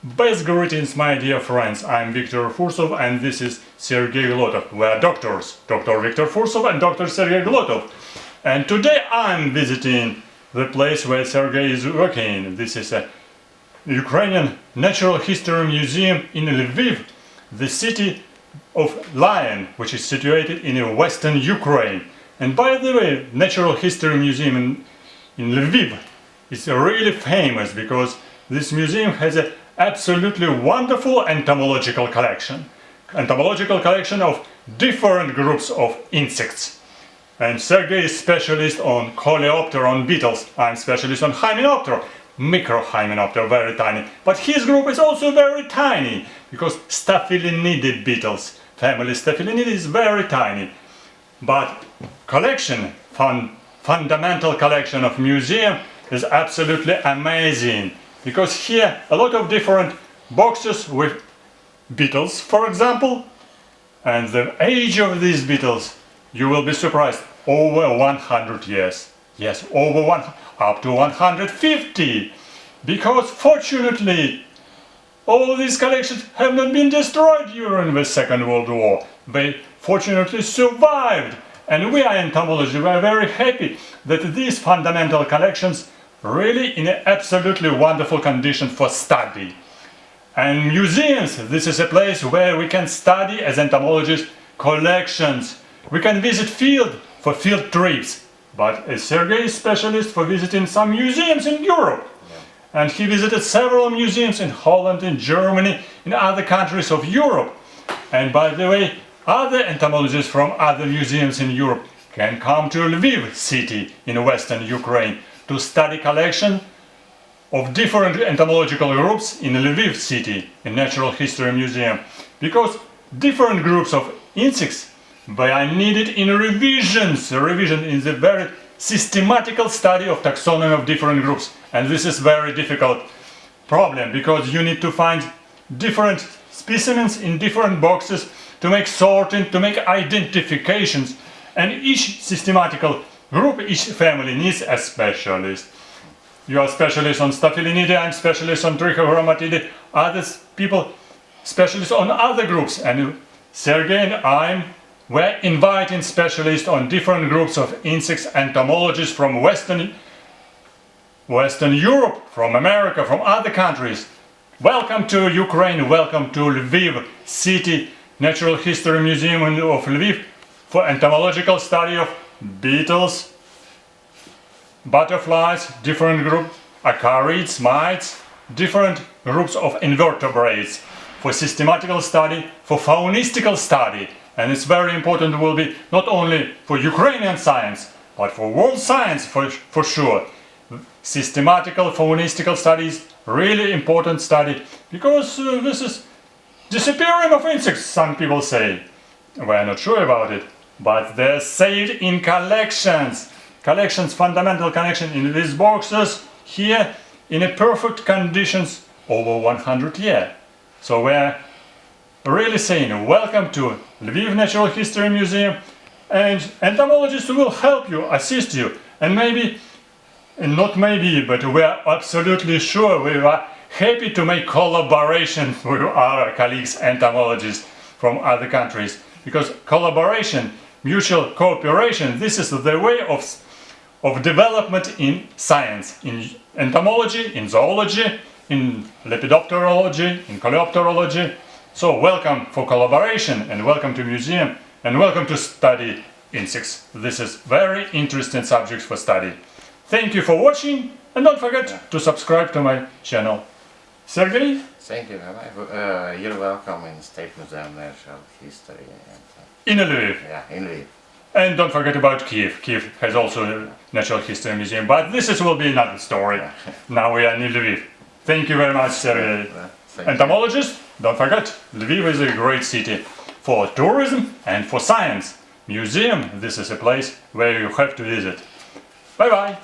Best greetings, my dear friends. I'm Viktor Fursov and this is Sергei Glotov. We are doctors, Dr. Viktor Fursov and Dr. Sергei Glotov. And today I'm visiting the place where Sergei is working. This is a Ukrainian Natural History Museum in Lviv, the city of Lion, which is situated in western Ukraine. And by the way, Natural History Museum in Lviv is really famous because this museum has an absolutely wonderful entomological collection. Entomological collection of different groups of insects. And Sergei is specialist on Coleoptera, on beetles. I'm specialist on Hymenoptera, microhymenoptera, very tiny. But his group is also very tiny, because Staphylinidae beetles, family Staphylinidae, is very tiny. But collection, fundamental collection of museum is absolutely amazing. Because here a lot of different boxes with beetles, for example, and the age of these beetles, you will be surprised, over 100 years. Yes, up to 150. Because fortunately, all these collections have not been destroyed during the Second World War. They fortunately survived. And we are entomologists, we are very happy that these fundamental collections really in an absolutely wonderful condition for study. And museums, this is a place where we can study as entomologists collections. We can visit field for field trips. But as Sergei is specialist for visiting some museums in Europe. Yeah. And he visited several museums in Holland, in Germany, in other countries of Europe. And by the way, other entomologists from other museums in Europe can come to Lviv city in western Ukraine to study collection of different entomological groups in Lviv city, in Natural History Museum. Because different groups of insects, they are needed in revision in the very systematical study of taxonomy of different groups. And this is very difficult problem, because you need to find different specimens in different boxes to make sorting, to make identifications. And each systematical group, each family needs a specialist. You are specialist on Staphylinidae, I'm specialist on Trichogrammatidea, other people specialists on other groups. And Sergei and we're inviting specialists on different groups of insects, entomologists from Western Europe, from America, from other countries. Welcome to Ukraine, welcome to Lviv city, Natural History Museum of Lviv for entomological study of beetles, butterflies, different groups, acarids, mites, different groups of invertebrates, for systematical study, for faunistical study. And it's very important, will be not only for Ukrainian science, but for world science for sure. Systematical faunistical studies, really important study, because this is disappearing of insects, some people say. We're not sure about it. But they're saved in collections. Collections, fundamental collection in these boxes, here in a perfect conditions over 100 years. So we're really saying welcome to Lviv Natural History Museum, and entomologists will help you, assist you, and maybe, and not maybe, but we are absolutely sure we are happy to make collaborations with our colleagues entomologists from other countries, because collaboration, mutual cooperation, this is the way of development in science, in entomology, in zoology, in lepidopterology, in coleopterology. So welcome for collaboration, and welcome to museum, and welcome to study insects. This is very interesting subjects for study. Thank you for watching, and don't forget to subscribe to my channel. Sergei? Thank you. You're welcome in State Museum Natural History. In Lviv. Yeah, in Lviv. And don't forget about Kiev. Kiev has also a Natural History Museum, but will be another story. Yeah. Now we are in Lviv. Thank you very much, Sergei. Entomologists, don't forget, Lviv is a great city for tourism and for science. Museum, this is a place where you have to visit. Bye-bye.